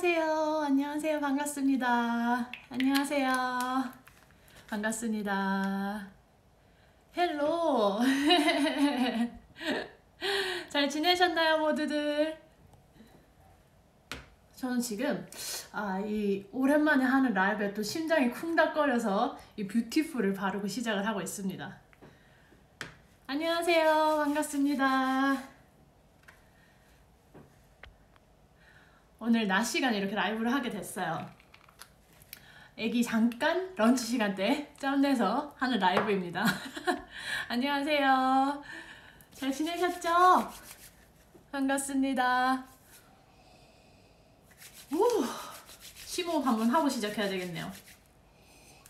안녕하세요. 안녕하세요. 반갑습니다. 안녕하세요. 반갑습니다. 헬로. 잘 지내셨나요, 모두들? 저는 지금 이 오랜만에 하는 라이브에 또 심장이 쿵닥거려서 이 뷰티풀을 바르고 시작을 하고 있습니다. 안녕하세요. 반갑습니다. 오늘 낮 시간에 이렇게 라이브를 하게 됐어요. 애기 잠깐 런치 시간 때 짬내서 하는 라이브입니다. 안녕하세요. 잘 지내셨죠? 반갑습니다. 심호흡 한번 하고 시작해야 되겠네요.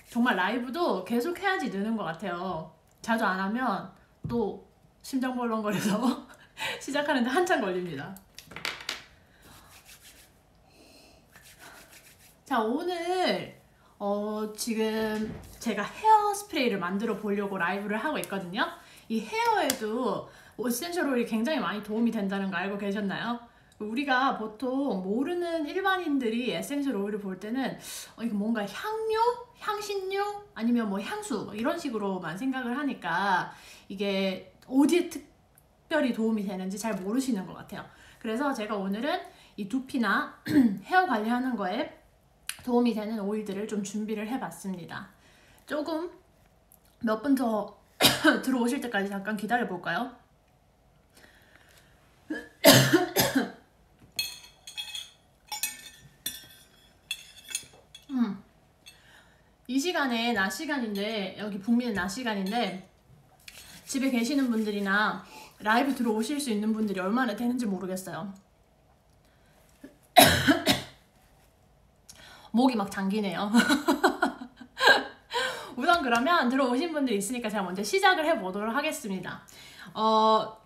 정말 라이브도 계속 해야지 느는 것 같아요. 자주 안 하면 또 심장 벌렁거려서 시작하는데 한참 걸립니다. 자, 오늘 지금 제가 헤어 스프레이를 만들어 보려고 라이브를 하고 있거든요. 이 헤어에도 에센셜 오일이 굉장히 많이 도움이 된다는 거 알고 계셨나요? 우리가 보통 모르는 일반인들이 에센셜 오일을 볼 때는 이거 뭔가 향료? 향신료? 아니면 뭐 향수? 뭐 이런 식으로만 생각을 하니까 이게 어디에 특별히 도움이 되는지 잘 모르시는 것 같아요. 그래서 제가 오늘은 이 두피나 헤어 관리하는 거에 도움이 되는 오일들을 좀 준비를 해봤습니다. 조금 몇 분 더 들어오실 때까지 잠깐 기다려 볼까요? 이 시간에 낮 시간인데, 여기 북미는 낮 시간인데 집에 계시는 분들이나 라이브 들어오실 수 있는 분들이 얼마나 되는지 모르겠어요. 목이 막 잠기네요. 우선 그러면 들어오신 분들이 있으니까 제가 먼저 시작을 해보도록 하겠습니다.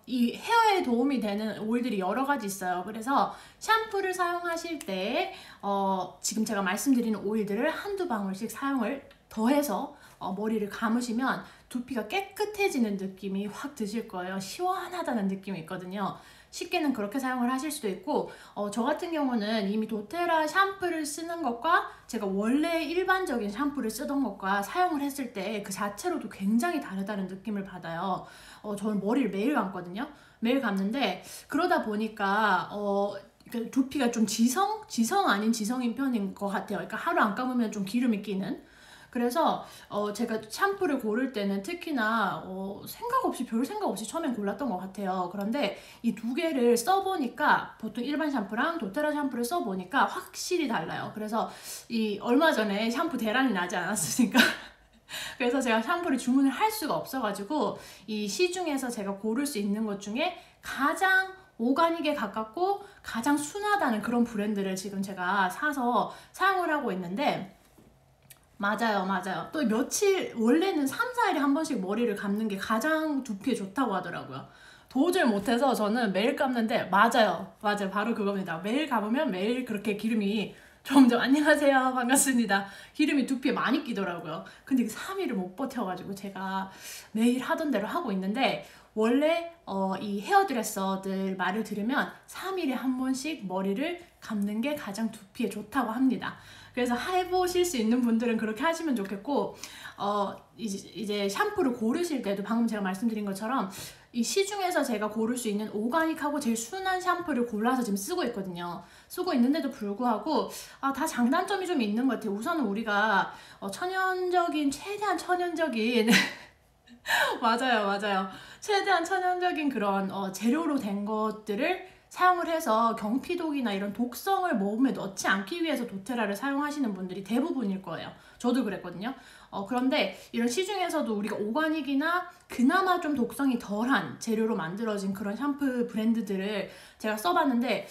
이 헤어에 도움이 되는 오일들이 여러 가지 있어요. 그래서 샴푸를 사용하실 때 지금 제가 말씀드리는 오일들을 한두 방울씩 사용을 더해서 머리를 감으시면 두피가 깨끗해지는 느낌이 확 드실 거예요. 시원하다는 느낌이 있거든요. 쉽게는 그렇게 사용을 하실 수도 있고 저 같은 경우는 이미 도테라 샴푸를 쓰는 것과 제가 원래 일반적인 샴푸를 쓰던 것과 사용을 했을 때 그 자체로도 굉장히 다르다는 느낌을 받아요. 저는 머리를 매일 감거든요. 매일 감는데 그러다 보니까 두피가 좀 지성 아닌 지성인 편인 것 같아요. 그러니까 하루 안 감으면 좀 기름이 끼는. 그래서 제가 샴푸를 고를 때는 특히나 별 생각 없이 처음엔 골랐던 것 같아요. 그런데 이 두 개를 써보니까 보통 일반 샴푸랑 도테라 샴푸를 써보니까 확실히 달라요. 그래서 얼마 전에 샴푸 대란이 나지 않았으니까 그래서 제가 샴푸를 주문을 할 수가 없어가지고 이 시중에서 제가 고를 수 있는 것 중에 가장 오가닉에 가깝고 가장 순하다는 그런 브랜드를 지금 제가 사서 사용을 하고 있는데 맞아요. 또 며칠, 원래는 3, 4일에 한 번씩 머리를 감는 게 가장 두피에 좋다고 하더라고요. 도저히 못해서 저는 매일 감는데 맞아요. 바로 그겁니다. 매일 감으면 매일 그렇게 기름이 점점 안녕하세요. 반갑습니다. 기름이 두피에 많이 끼더라고요. 근데 3일을 못 버텨가지고 제가 매일 하던 대로 하고 있는데 원래 이 헤어드레서들 말을 들으면 3일에 한 번씩 머리를 감는 게 가장 두피에 좋다고 합니다. 그래서 해보실 수 있는 분들은 그렇게 하시면 좋겠고 이제 샴푸를 고르실 때도 방금 제가 말씀드린 것처럼 이 시중에서 제가 고를 수 있는 오가닉하고 제일 순한 샴푸를 골라서 지금 쓰고 있거든요. 쓰고 있는데도 불구하고 다 장단점이 좀 있는 것 같아요. 우선은 우리가 최대한 천연적인 맞아요. 최대한 천연적인 그런 재료로 된 것들을 사용을 해서 경피독이나 이런 독성을 몸에 넣지 않기 위해서 도테라를 사용하시는 분들이 대부분일 거예요. 저도 그랬거든요. 그런데 이런 시중에서도 우리가 오가닉이나 그나마 좀 독성이 덜한 재료로 만들어진 그런 샴푸 브랜드들을 제가 써봤는데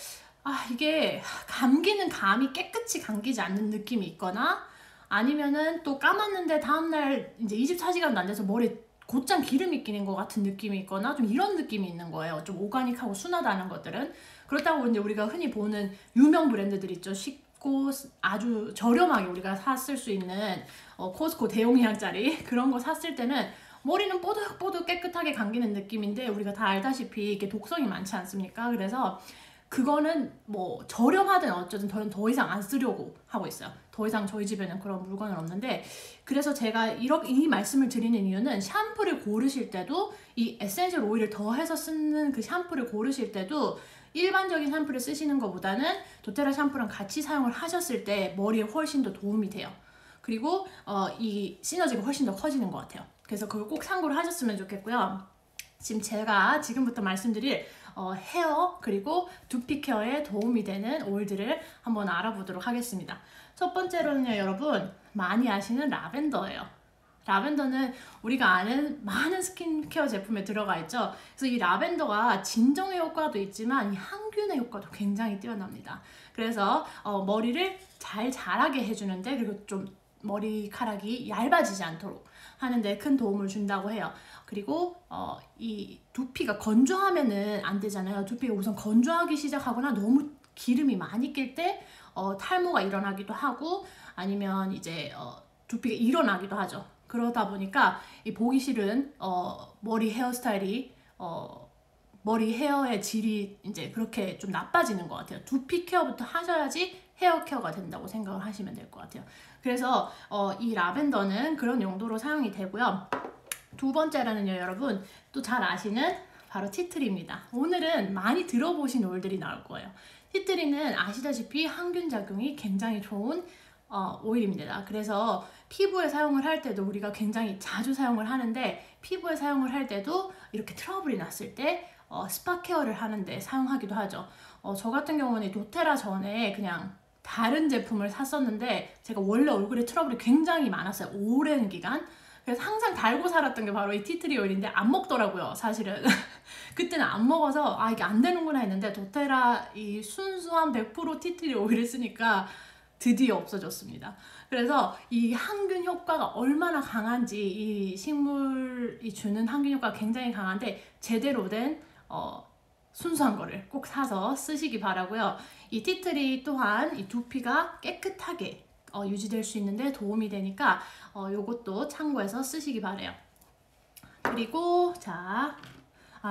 이게 감기는 감이 깨끗이 감기지 않는 느낌이 있거나 아니면은 또 감았는데 다음날 이제 24시간도 안 돼서 머리에 곧장 기름이 끼는 것 같은 느낌이 있거나 좀 이런 느낌이 있는 거예요. 좀 오가닉하고 순하다는 것들은. 그렇다고 이제 우리가 흔히 보는 유명 브랜드들 있죠. 쉽고 아주 저렴하게 우리가 샀을 수 있는 코스코 대용량짜리 그런 거 샀을 때는 머리는 뽀득뽀득 깨끗하게 감기는 느낌인데 우리가 다 알다시피 이게 독성이 많지 않습니까? 그래서 그거는 뭐 저렴하든 어쩌든 저는 더 이상 안 쓰려고 하고 있어요. 더 이상 저희 집에는 그런 물건은 없는데, 그래서 제가 이 말씀을 드리는 이유는 샴푸를 고르실 때도 이 에센셜 오일을 더해서 쓰는 그 샴푸를 고르실 때도 일반적인 샴푸를 쓰시는 것보다는 도테라 샴푸랑 같이 사용을 하셨을 때 머리에 훨씬 더 도움이 돼요. 그리고 이 시너지가 훨씬 더 커지는 것 같아요. 그래서 그걸 꼭 참고를 하셨으면 좋겠고요. 지금 제가 지금부터 말씀드릴 헤어 그리고 두피 케어에 도움이 되는 오일들을 한번 알아보도록 하겠습니다. 첫 번째로는요, 여러분 많이 아시는 라벤더예요. 라벤더는 우리가 아는 많은 스킨케어 제품에 들어가 있죠. 그래서 이 라벤더가 진정의 효과도 있지만 이 항균의 효과도 굉장히 뛰어납니다. 그래서 머리를 잘 자라게 해주는데, 그리고 좀 머리카락이 얇아지지 않도록 하는데 큰 도움을 준다고 해요. 그리고 이 두피가 건조하면은 안 되잖아요. 두피가 우선 건조하기 시작하거나 너무 기름이 많이 낄 때 탈모가 일어나기도 하고, 아니면 이제 두피가 일어나기도 하죠. 그러다 보니까 이 보기 싫은 머리 헤어스타일이 머리 헤어의 질이 이제 그렇게 좀 나빠지는 것 같아요. 두피 케어부터 하셔야지 헤어 케어가 된다고 생각을 하시면 될 것 같아요. 그래서 이 라벤더는 그런 용도로 사용이 되고요. 두 번째로는요, 여러분 또 잘 아시는 바로 티트리입니다. 오늘은 많이 들어보신 오일들이 나올 거예요. 티트리는 아시다시피 항균 작용이 굉장히 좋은 오일입니다. 그래서 피부에 사용을 할 때도 우리가 굉장히 자주 사용을 하는데, 피부에 사용을 할 때도 이렇게 트러블이 났을 때 스파 케어를 하는데 사용하기도 하죠. 저 같은 경우는 도테라 전에 그냥 다른 제품을 샀었는데, 제가 원래 얼굴에 트러블이 굉장히 많았어요. 오랜 기간. 그래서 항상 달고 살았던 게 바로 이 티트리 오일인데 안 먹더라고요, 사실은. 그때는 안 먹어서 이게 안 되는구나 했는데, 도테라 이 순수한 100% 티트리 오일을 쓰니까 드디어 없어졌습니다. 그래서 이 항균 효과가 얼마나 강한지, 이 식물이 주는 항균 효과가 굉장히 강한데, 제대로 된 순수한 거를 꼭 사서 쓰시기 바라고요. 이 티트리 또한 이 두피가 깨끗하게 유지될 수 있는데 도움이 되니까 요것도 참고해서 쓰시기 바래요. 그리고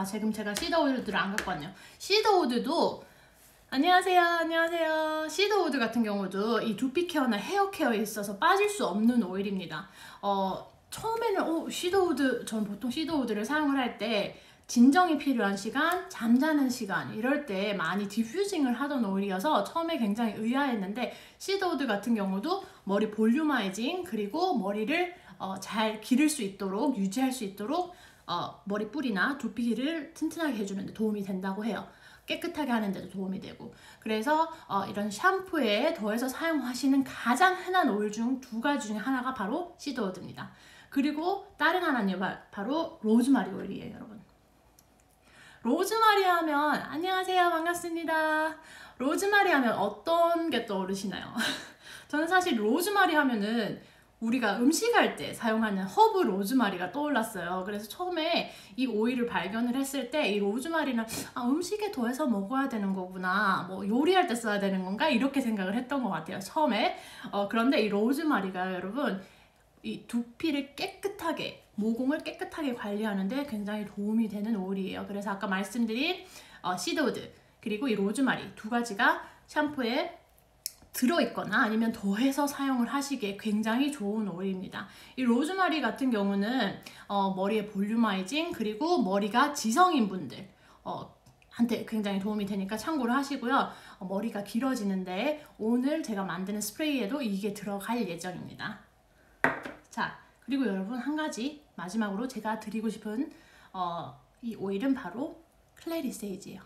지금 제가 시더우드를 안 갖고 왔네요. 시더우드도 안녕하세요. 시더우드 같은 경우도 이 두피 케어나 헤어 케어에 있어서 빠질 수 없는 오일입니다. 처음에는 전 보통 시더우드를 사용을 할 때 진정이 필요한 시간, 잠자는 시간 이럴 때 많이 디퓨징을 하던 오일이어서 처음에 굉장히 의아했는데, 시더우드 같은 경우도 머리 볼륨아이징 그리고 머리를 잘 기를 수 있도록, 유지할 수 있도록 머리 뿌리나 두피를 튼튼하게 해주는 데 도움이 된다고 해요. 깨끗하게 하는 데도 도움이 되고. 그래서 이런 샴푸에 더해서 사용하시는 가장 흔한 오일 중 두 가지 중에 하나가 바로 시더우드입니다. 그리고 다른 하나는 바로 로즈마리 오일이에요, 여러분. 로즈마리 하면 안녕하세요, 반갑습니다. 로즈마리 하면 어떤 게 떠오르시나요? 저는 사실 로즈마리 하면은 우리가 음식할 때 사용하는 허브 로즈마리가 떠올랐어요. 그래서 처음에 이 오일을 발견을 했을 때 이 로즈마리는 음식에 더해서 먹어야 되는 거구나, 뭐 요리할 때 써야 되는 건가, 이렇게 생각을 했던 것 같아요, 처음에. 그런데 이 로즈마리가 여러분 이 두피를 깨끗하게, 모공을 깨끗하게 관리하는데 굉장히 도움이 되는 오일이에요. 그래서 아까 말씀드린 시더우드 그리고 이 로즈마리 두 가지가 샴푸에 들어있거나 아니면 더해서 사용을 하시기에 굉장히 좋은 오일입니다. 이 로즈마리 같은 경우는 머리의 볼륨아이징 그리고 머리가 지성인 분들 한테 굉장히 도움이 되니까 참고를 하시고요. 머리가 길어지는데 오늘 제가 만드는 스프레이에도 이게 들어갈 예정입니다. 자, 그리고 여러분 한 가지 마지막으로 제가 드리고 싶은 이 오일은 바로 클래리세이지예요.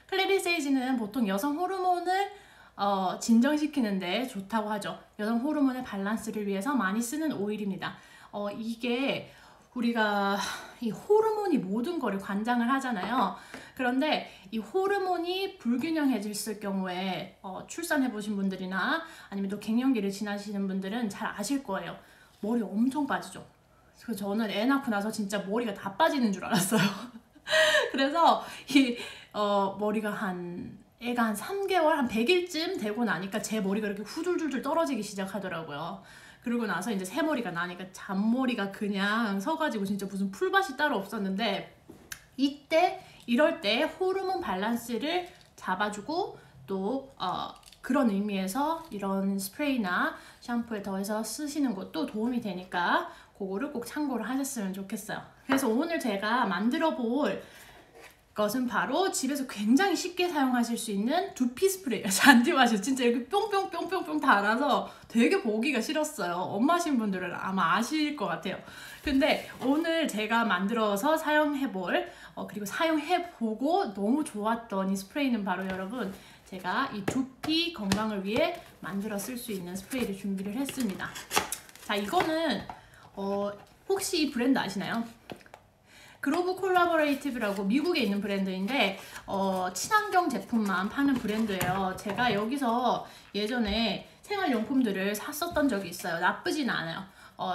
클래리세이지는 보통 여성 호르몬을 진정시키는데 좋다고 하죠. 여성 호르몬의 밸런스를 위해서 많이 쓰는 오일입니다. 이게 우리가 이 호르몬이 모든 거를 관장을 하잖아요. 그런데 이 호르몬이 불균형해졌을 경우에 출산해 보신 분들이나 아니면 또 갱년기를 지나시는 분들은 잘 아실 거예요. 머리 엄청 빠지죠. 그래서 저는 애 낳고 나서 진짜 머리가 다 빠지는 줄 알았어요. 그래서 이 머리가 애가 한 3개월, 한 100일쯤 되고 나니까 제 머리가 이렇게 후줄줄줄 떨어지기 시작하더라고요. 그러고 나서 이제 새머리가 나니까 잔머리가 그냥 서가지고 진짜 무슨 풀밭이 따로 없었는데, 이럴 때 호르몬 밸런스를 잡아주고 또 그런 의미에서 이런 스프레이나 샴푸에 더해서 쓰시는 것도 도움이 되니까 그거를 꼭 참고를 하셨으면 좋겠어요. 그래서 오늘 제가 만들어 볼 것은 바로 집에서 굉장히 쉽게 사용하실 수 있는 두피 스프레이예요. 잔디맛이 진짜 이렇게 뿅뿅뿅뿅뿅 달아서 되게 보기가 싫었어요. 엄마신 분들은 아마 아실 것 같아요. 근데 오늘 제가 만들어서 사용해볼 그리고 사용해보고 너무 좋았던 이 스프레이는 바로 여러분 제가 이 두피 건강을 위해 만들어 쓸 수 있는 스프레이를 준비를 했습니다. 자, 이거는 혹시 이 브랜드 아시나요? 그로브 콜라보레이티브라고 미국에 있는 브랜드인데 친환경 제품만 파는 브랜드예요. 제가 여기서 예전에 생활용품들을 샀었던 적이 있어요. 나쁘진 않아요.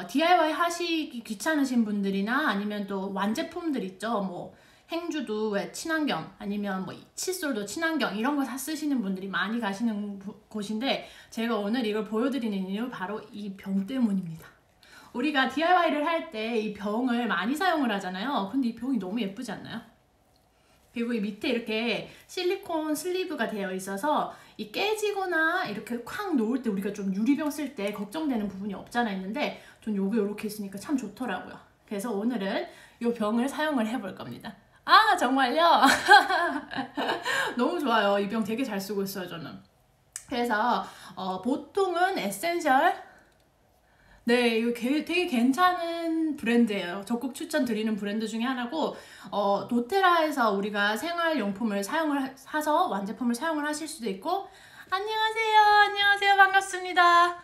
DIY 하시기 귀찮으신 분들이나 아니면 또 완제품들 있죠. 뭐 행주도 왜 친환경 아니면 뭐 칫솔도 친환경 이런 거 다 쓰시는 분들이 많이 가시는 곳인데 제가 오늘 이걸 보여드리는 이유 바로 이 병 때문입니다. 우리가 DIY를 할 때 이 병을 많이 사용을 하잖아요. 근데 이 병이 너무 예쁘지 않나요? 그리고 이 밑에 이렇게 실리콘 슬리브가 되어 있어서 이 깨지거나 이렇게 콱 놓을 때 우리가 좀 유리병 쓸 때 걱정되는 부분이 없잖아 있는데 전 요게 이렇게 있으니까 참 좋더라고요. 그래서 오늘은 이 병을 사용을 해볼 겁니다. 아, 정말요? 너무 좋아요. 이 병 되게 잘 쓰고 있어요, 저는. 그래서 보통은 에센셜 네, 이거 되게 괜찮은 브랜드예요. 적극 추천드리는 브랜드 중에 하나고 도테라에서 우리가 생활용품을 사서 완제품을 사용을 하실 수도 있고 안녕하세요, 반갑습니다.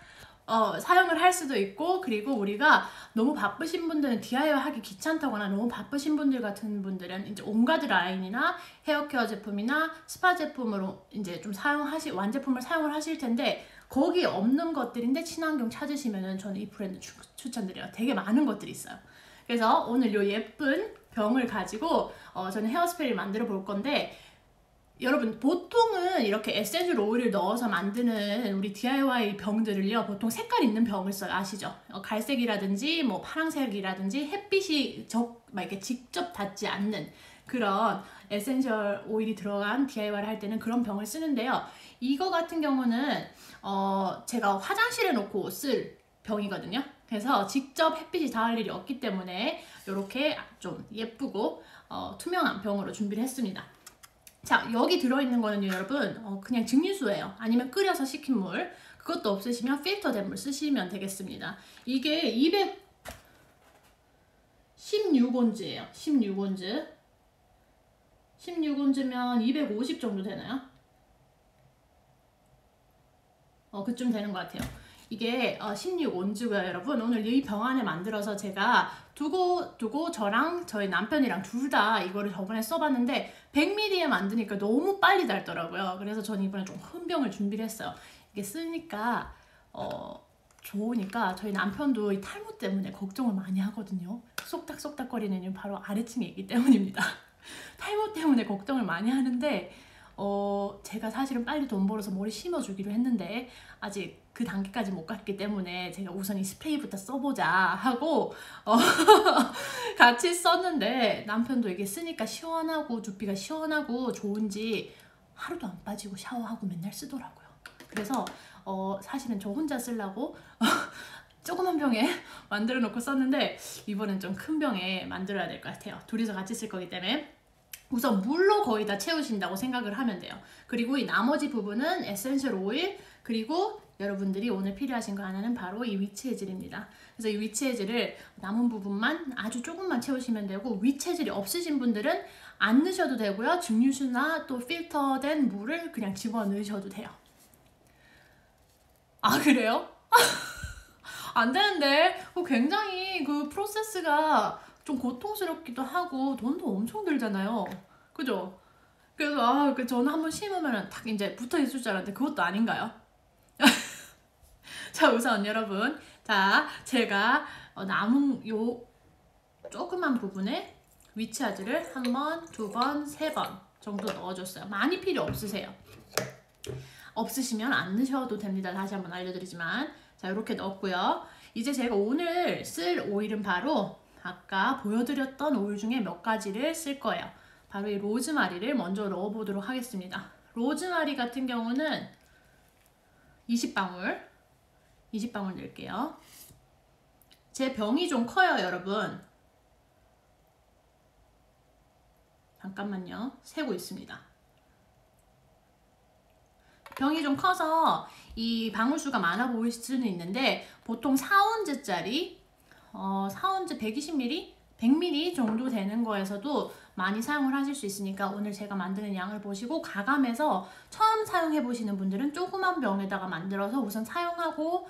사용을 할 수도 있고 그리고 우리가 너무 바쁘신 분들은 DIY 하기 귀찮다거나 너무 바쁘신 분들 같은 분들은 이제 온가드 라인이나 헤어케어 제품이나 스파 제품으로 이제 좀 완제품을 사용을 하실 텐데 거기 없는 것들인데 친환경 찾으시면은 저는 이 브랜드 추천드려요. 되게 많은 것들이 있어요. 그래서 오늘 이 예쁜 병을 가지고 저는 헤어스프레이를 만들어 볼 건데 여러분 보통은 이렇게 에센셜 오일을 넣어서 만드는 우리 DIY 병들을요 보통 색깔 있는 병을 써요. 아시죠? 갈색이라든지 뭐 파란색이라든지 햇빛이 막 이렇게 직접 닿지 않는 그런 에센셜 오일이 들어간 DIY를 할 때는 그런 병을 쓰는데요. 이거 같은 경우는 제가 화장실에 놓고 쓸 병이거든요. 그래서 직접 햇빛이 닿을 일이 없기 때문에 이렇게 좀 예쁘고 투명한 병으로 준비를 했습니다. 자, 여기 들어있는 거는요 여러분 그냥 증류수예요. 아니면 끓여서 식힌 물. 그것도 없으시면 필터된 물 쓰시면 되겠습니다. 이게 216온즈예요 16온즈 16온즈면 250 정도 되나요? 그쯤 되는 것 같아요. 이게 16온즈고요 여러분. 오늘 이 병 안에 만들어서 제가 두고 저랑 저희 남편이랑 둘 다 이거를 저번에 써봤는데 100ml에 만드니까 너무 빨리 닳더라고요. 그래서 저는 이번에 좀 큰 병을 준비를 했어요. 이게 쓰니까 좋으니까 저희 남편도 이 탈모 때문에 걱정을 많이 하거든요. 쏙닥쏙닥거리는 이유 바로 아래층에 있기 때문입니다. 탈모 때문에 걱정을 많이 하는데 제가 사실은 빨리 돈 벌어서 머리 심어주기로 했는데 아직 그 단계까지 못 갔기 때문에 제가 우선 이 스프레이부터 써보자 하고 같이 썼는데 남편도 이게 쓰니까 시원하고 두피가 시원하고 좋은지 하루도 안 빠지고 샤워하고 맨날 쓰더라고요. 그래서 사실은 저 혼자 쓰려고 조그만 병에 만들어 놓고 썼는데 이번엔 좀 큰 병에 만들어야 될 것 같아요. 둘이서 같이 쓸 거기 때문에 우선 물로 거의 다 채우신다고 생각을 하면 돼요. 그리고 이 나머지 부분은 에센셜 오일 그리고 여러분들이 오늘 필요하신 거 하나는 바로 이 위치해질입니다. 그래서 이 위치해질을 남은 부분만 아주 조금만 채우시면 되고 위치해질이 없으신 분들은 안 넣으셔도 되고요. 증류수나 또 필터된 물을 그냥 집어넣으셔도 돼요. 아, 그래요? 안 되는데 굉장히 그 프로세스가 좀 고통스럽기도 하고 돈도 엄청 들잖아요. 그죠? 그래서 저는 한번 심으면 딱 이제 붙어 있을 줄 알았는데 그것도 아닌가요? 자, 우선 여러분, 자 제가 남은 요 조그만 부분에 위치하즈를 한 번, 두 번, 세 번 정도 넣어줬어요. 많이 필요 없으세요. 없으시면 안 넣으셔도 됩니다. 다시 한번 알려드리지만 자, 이렇게 넣었고요. 이제 제가 오늘 쓸 오일은 바로 아까 보여드렸던 오일 중에 몇 가지를 쓸 거예요. 바로 이 로즈마리를 먼저 넣어보도록 하겠습니다. 로즈마리 같은 경우는 20방울 넣을게요. 제 병이 좀 커요, 여러분. 잠깐만요. 세고 있습니다. 병이 좀 커서 이 방울수가 많아 보일 수는 있는데 보통 4온즈짜리 4온즈 120ml? 100ml 정도 되는 거에서도 많이 사용을 하실 수 있으니까 오늘 제가 만드는 양을 보시고 가감해서 처음 사용해 보시는 분들은 조그만 병에다가 만들어서 우선 사용하고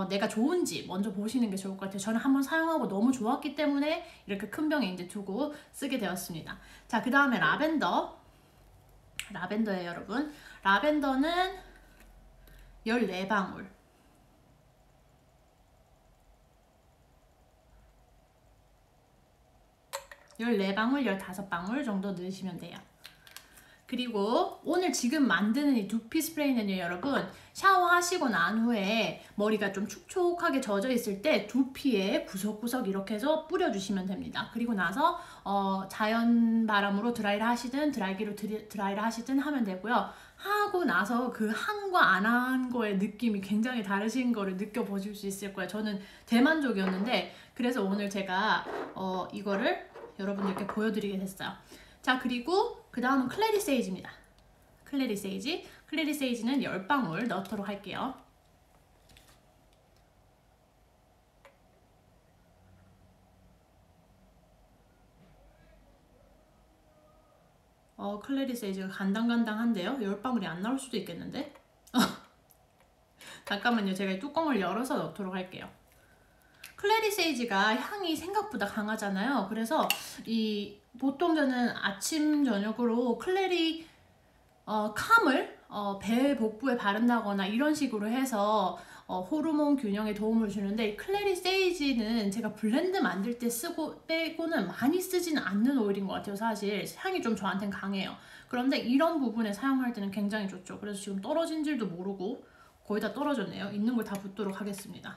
내가 좋은지 먼저 보시는 게 좋을 것 같아요. 저는 한번 사용하고 너무 좋았기 때문에 이렇게 큰 병에 이제 두고 쓰게 되었습니다. 자, 그 다음에 라벤더예요, 여러분. 라벤더는 14방울. 14방울, 15방울 정도 넣으시면 돼요. 그리고 오늘 지금 만드는 이 두피 스프레이는요, 여러분, 샤워하시고 난 후에 머리가 좀 축축하게 젖어 있을 때 두피에 구석구석 이렇게 해서 뿌려주시면 됩니다. 그리고 나서 자연 바람으로 드라이를 하시든 드라이기로 드라이를 하시든 하면 되고요. 하고 나서 그 한과 안 한 거의 느낌이 굉장히 다르신 거를 느껴보실 수 있을 거예요. 저는 대만족이었는데 그래서 오늘 제가 이거를 여러분들께 보여드리게 됐어요. 자, 그리고 그 다음은 클래리세이지입니다. 클래리세이지는 10방울 넣도록 할게요. 클래리세이지가 간당간당한데요? 10방울이 안 나올 수도 있겠는데? 잠깐만요. 제가 이 뚜껑을 열어서 넣도록 할게요. 클래리세이지가 향이 생각보다 강하잖아요. 그래서 보통 저는 아침 저녁으로 클래리 캄을 배 복부에 바른다거나 이런 식으로 해서 호르몬 균형에 도움을 주는데 클래리세이지는 제가 블렌드 만들 때 쓰고 빼고는 많이 쓰지는 않는 오일인 것 같아요. 사실 향이 좀 저한테는 강해요. 그런데 이런 부분에 사용할 때는 굉장히 좋죠. 그래서 지금 떨어진 줄도 모르고 거의 다 떨어졌네요. 있는 걸 다 붓도록 하겠습니다.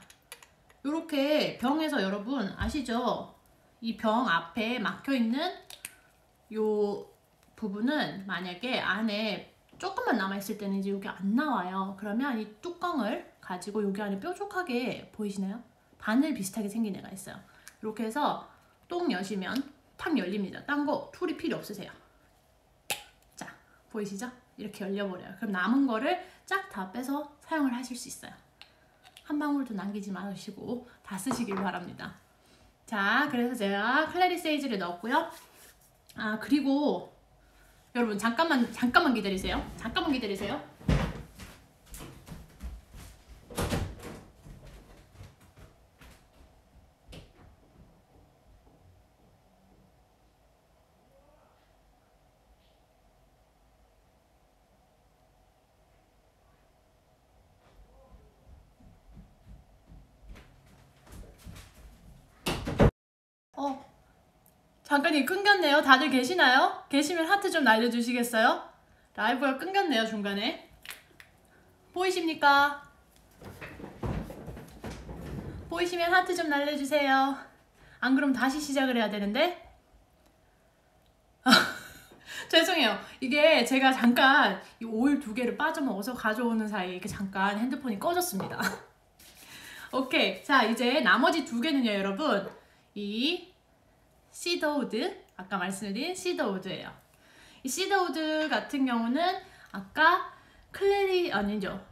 이렇게 병에서 여러분 아시죠? 이 병 앞에 막혀있는 요 부분은 만약에 안에 조금만 남아있을 때는 이제 여기 안 나와요. 그러면 이 뚜껑을 가지고 여기 안에 뾰족하게 보이시나요? 바늘 비슷하게 생긴 애가 있어요. 이렇게 해서 똥 여시면 탁 열립니다. 딴 거 툴이 필요 없으세요. 자, 보이시죠? 이렇게 열려버려요. 그럼 남은 거를 쫙 다 빼서 사용을 하실 수 있어요. 한 방울도 남기지 마시고 다 쓰시길 바랍니다. 자, 그래서 제가 클래리세이지를 넣었고요. 아, 그리고 여러분 잠깐만 기다리세요. 잠깐만 기다리세요. 잠깐 끊겼네요. 다들 계시나요? 계시면 하트 좀 날려주시겠어요? 라이브가 끊겼네요, 중간에. 보이십니까? 보이시면 하트 좀 날려주세요. 안 그럼 다시 시작을 해야 되는데? 죄송해요. 이게 제가 잠깐 이 오일 2개를 빠져먹어서 가져오는 사이에 이렇게 잠깐 핸드폰이 꺼졌습니다. 오케이. 자, 이제 나머지 2개는요, 여러분. 이 시더우드, 아까 말씀드린 시더우드예요. 이 시더우드 같은 경우는 아까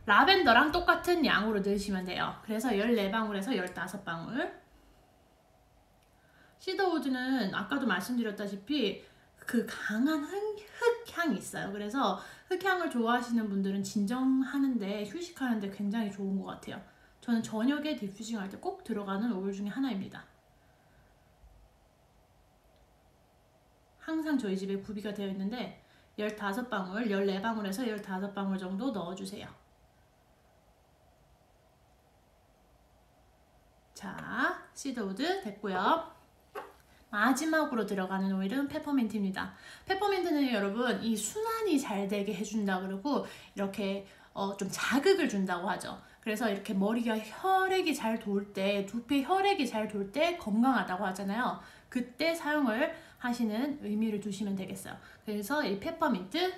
라벤더랑 똑같은 양으로 넣으시면 돼요. 그래서 14방울에서 15방울. 시더우드는 아까도 말씀드렸다시피 그 강한 흙향이 있어요. 그래서 흙향을 좋아하시는 분들은 진정하는데, 휴식하는데 굉장히 좋은 것 같아요. 저는 저녁에 디퓨징 할 때 꼭 들어가는 오일 중에 하나입니다. 항상 저희 집에 구비가 되어 있는데 15방울, 14방울에서 15방울 정도 넣어주세요. 자, 시더우드 됐고요. 마지막으로 들어가는 오일은 페퍼민트입니다. 페퍼민트는 여러분 이 순환이 잘 되게 해준다 그러고 이렇게 좀 자극을 준다고 하죠. 그래서 이렇게 머리가 혈액이 잘 돌 때, 두피 혈액이 잘 돌 때 건강하다고 하잖아요. 그때 사용을 하시는 의미를 두시면 되겠어요. 그래서 이 페퍼민트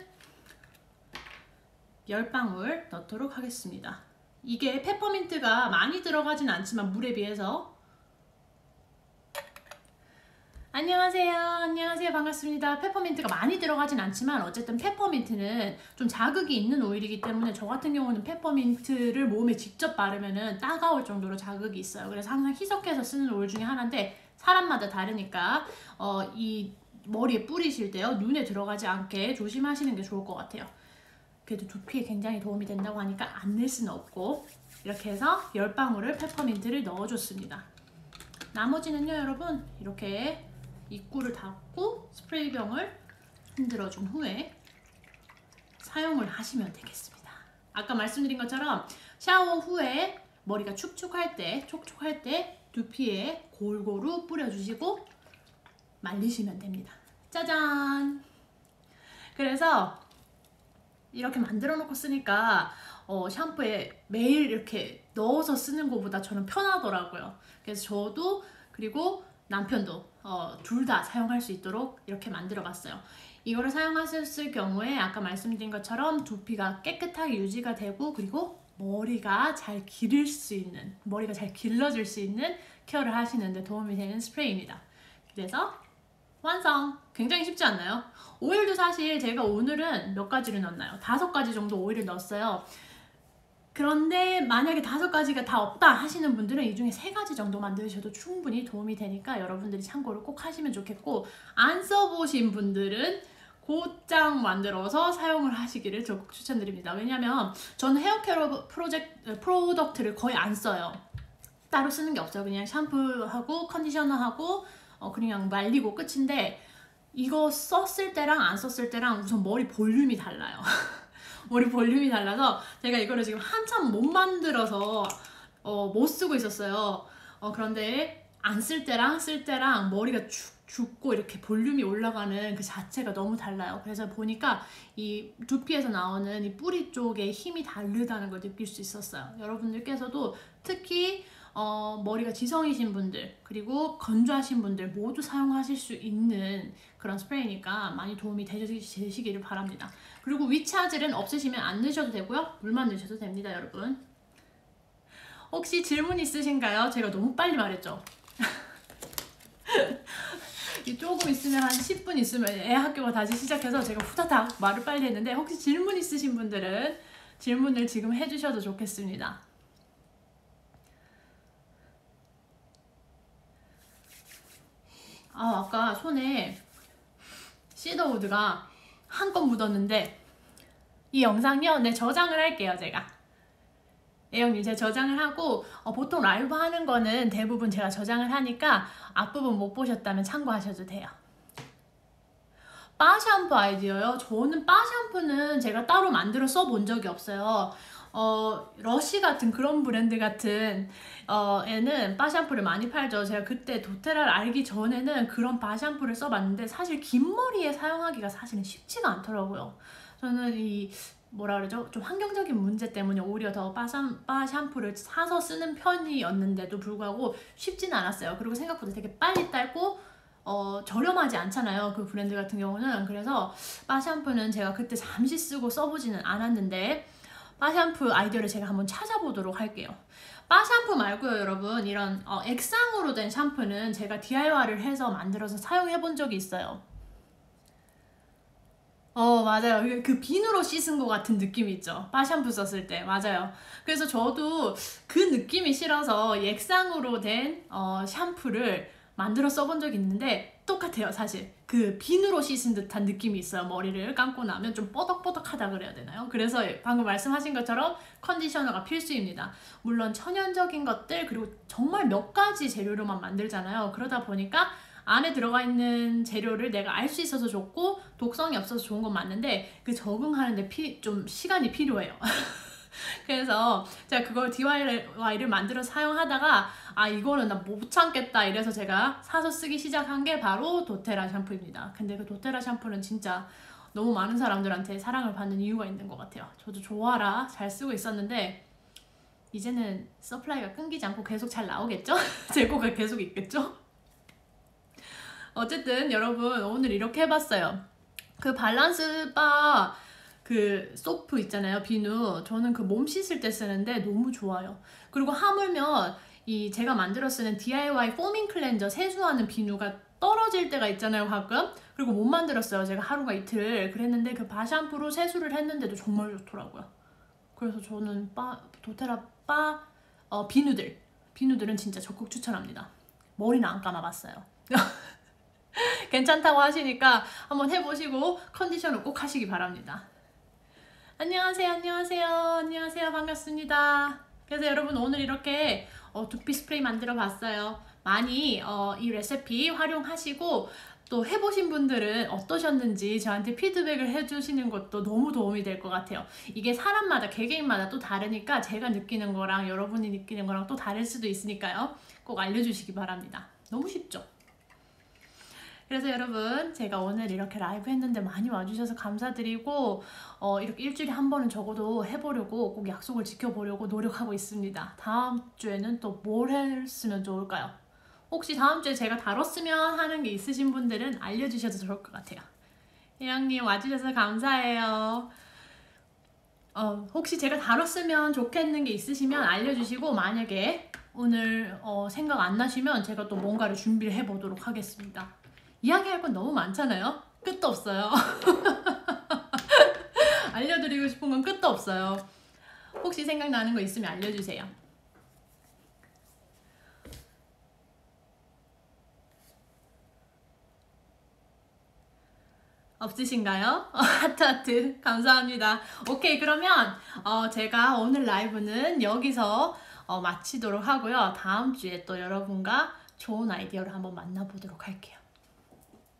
10방울 넣도록 하겠습니다. 이게 페퍼민트가 많이 들어가진 않지만 물에 비해서. 안녕하세요 반갑습니다. 페퍼민트가 많이 들어가진 않지만 어쨌든 페퍼민트는 좀 자극이 있는 오일이기 때문에 저 같은 경우는 페퍼민트를 몸에 직접 바르면은 따가울 정도로 자극이 있어요. 그래서 항상 희석해서 쓰는 오일 중에 하나인데 사람마다 다르니까 이 머리에 뿌리실 때요 눈에 들어가지 않게 조심하시는 게 좋을 것 같아요. 그래도 두피에 굉장히 도움이 된다고 하니까 안 낼 수는 없고, 이렇게 해서 10방울을 페퍼민트를 넣어줬습니다. 나머지는요 여러분 이렇게 입구를 닫고 스프레이병을 흔들어준 후에 사용을 하시면 되겠습니다. 아까 말씀드린 것처럼 샤워 후에 머리가 촉촉할 때 두피에 골고루 뿌려주시고 말리시면 됩니다. 짜잔! 그래서 이렇게 만들어 놓고 쓰니까 샴푸에 매일 이렇게 넣어서 쓰는 것보다 저는 편하더라고요. 그래서 저도 그리고 남편도 둘 다 사용할 수 있도록 이렇게 만들어 봤어요. 이거를 사용하셨을 경우에 아까 말씀드린 것처럼 두피가 깨끗하게 유지가 되고, 그리고 머리가 잘 기를 수 있는, 머리가 잘 길러질 수 있는 케어를 하시는 데 도움이 되는 스프레이입니다. 그래서 완성! 굉장히 쉽지 않나요? 오일도 사실 제가 오늘은 몇 가지를 넣었나요? 5가지 정도 오일을 넣었어요. 그런데 만약에 5가지가 다 없다 하시는 분들은 이 중에 3가지 정도만 넣으셔도 충분히 도움이 되니까 여러분들이 참고를 꼭 하시면 좋겠고, 안 써보신 분들은 곧장 만들어서 사용을 하시기를 적극 추천드립니다. 왜냐면 저는 헤어케어 프로덕트를 거의 안 써요. 따로 쓰는 게 없어요. 그냥 샴푸하고 컨디셔너하고 그냥 말리고 끝인데, 이거 썼을 때랑 안 썼을 때랑 우선 머리 볼륨이 달라요. 머리 볼륨이 달라서 제가 이거를 지금 한참 못 만들어서 못 쓰고 있었어요. 그런데 안 쓸 때랑 쓸 때랑 머리가 축 죽고 이렇게 볼륨이 올라가는 그 자체가 너무 달라요. 그래서 보니까 이 두피에서 나오는 이 뿌리 쪽에 힘이 다르다는 걸 느낄 수 있었어요. 여러분들께서도 특히 머리가 지성이신 분들 그리고 건조하신 분들 모두 사용하실 수 있는 그런 스프레이니까 많이 도움이 되시기를 바랍니다. 그리고 위차젤은 없으시면 안 넣으셔도 되고요. 물만 넣으셔도 됩니다, 여러분. 혹시 질문 있으신가요? 제가 너무 빨리 말했죠? 조금 있으면 한 10분 있으면 애 학교가 다시 시작해서 제가 후다닥 말을 빨리 했는데, 혹시 질문 있으신 분들은 질문을 지금 해주셔도 좋겠습니다. 아까 손에 시더우드가 한껏 묻었는데, 이 영상요 네 저장을 할게요. 제가 애영님 제가 저장을 하고 보통 라이브 하는 거는 대부분 제가 저장을 하니까 앞부분 못 보셨다면 참고하셔도 돼요. 바 샴푸 아이디어요? 저는 바 샴푸는 제가 따로 만들어 써본 적이 없어요. 러쉬 같은 그런 브랜드 같은 애는 바 샴푸를 많이 팔죠. 제가 그때 도테라를 알기 전에는 그런 바 샴푸를 써봤는데 사실 긴 머리에 사용하기가 사실은 쉽지가 않더라고요. 저는 이 뭐라 그러죠? 좀 환경적인 문제 때문에 오히려 더 바 샴푸를 사서 쓰는 편이었는데도 불구하고 쉽지는 않았어요. 그리고 생각보다 되게 빨리 닳고 저렴하지 않잖아요, 그 브랜드 같은 경우는. 그래서 바 샴푸는 제가 그때 잠시 쓰고 써보지는 않았는데 바 샴푸 아이디어를 제가 한번 찾아보도록 할게요. 바 샴푸 말고요 여러분, 이런 액상으로 된 샴푸는 제가 DIY를 해서 만들어서 사용해 본 적이 있어요. 맞아요. 그 비누로 씻은 것 같은 느낌이 있죠, 바 샴푸 썼을 때. 맞아요. 그래서 저도 그 느낌이 싫어서 액상으로 된 샴푸를 만들어 써본 적이 있는데 똑같아요. 사실 그 비누로 씻은 듯한 느낌이 있어요. 머리를 감고 나면 좀 뻐덕뻐덕하다 그래야 되나요? 그래서 방금 말씀하신 것처럼 컨디셔너가 필수입니다. 물론 천연적인 것들 그리고 정말 몇 가지 재료로만 만들잖아요. 그러다 보니까 안에 들어가 있는 재료를 내가 알 수 있어서 좋고 독성이 없어서 좋은 건 맞는데 그 적응하는데 좀 시간이 필요해요. 그래서 제가 그걸 DIY를 만들어 사용하다가 이거는 나 못 참겠다 이래서 제가 사서 쓰기 시작한 게 바로 도테라 샴푸입니다. 근데 그 도테라 샴푸는 진짜 너무 많은 사람들한테 사랑을 받는 이유가 있는 것 같아요. 저도 좋아라 잘 쓰고 있었는데 이제는 서플라이가 끊기지 않고 계속 잘 나오겠죠? 재고가 계속 있겠죠? 어쨌든 여러분 오늘 이렇게 해봤어요. 그 밸런스 바 그 소프 있잖아요, 비누. 저는 그 몸 씻을 때 쓰는데 너무 좋아요. 그리고 하물며 이 제가 만들어 쓰는 DIY 포밍 클렌저 세수하는 비누가 떨어질 때가 있잖아요, 가끔. 그리고 못 만들었어요, 제가 하루가 이틀. 그랬는데 그 바샴푸로 세수를 했는데도 정말 좋더라고요. 그래서 저는 도테라 비누들은 진짜 적극 추천합니다. 머리는 안 감아봤어요. 괜찮다고 하시니까 한번 해보시고 컨디션을 꼭 하시기 바랍니다. 안녕하세요, 안녕하세요, 안녕하세요, 반갑습니다. 그래서 여러분 오늘 이렇게 두피 스프레이 만들어 봤어요. 많이 이 레시피 활용하시고 또 해보신 분들은 어떠셨는지 저한테 피드백을 해주시는 것도 너무 도움이 될 것 같아요. 이게 사람마다 개개인마다 또 다르니까 제가 느끼는 거랑 여러분이 느끼는 거랑 또 다를 수도 있으니까요. 꼭 알려주시기 바랍니다. 너무 쉽죠? 그래서 여러분 제가 오늘 이렇게 라이브 했는데 많이 와주셔서 감사드리고 이렇게 일주일에 한 번은 적어도 해보려고 꼭 약속을 지켜보려고 노력하고 있습니다. 다음 주에는 또 뭘 했으면 좋을까요? 혹시 다음 주에 제가 다뤘으면 하는 게 있으신 분들은 알려주셔도 좋을 것 같아요. 혜영님 와주셔서 감사해요. 혹시 제가 다뤘으면 좋겠는 게 있으시면 알려주시고 만약에 오늘 생각 안 나시면 제가 또 뭔가를 준비를 해보도록 하겠습니다. 이야기할 건 너무 많잖아요. 끝도 없어요. 알려드리고 싶은 건 끝도 없어요. 혹시 생각나는 거 있으면 알려주세요. 없으신가요? 하트 감사합니다. 오케이, 그러면 제가 오늘 라이브는 여기서 마치도록 하고요. 다음 주에 또 여러분과 좋은 아이디어를 한번 만나보도록 할게요.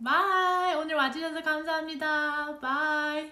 바이. 오늘 와주셔서 감사합니다. 바이.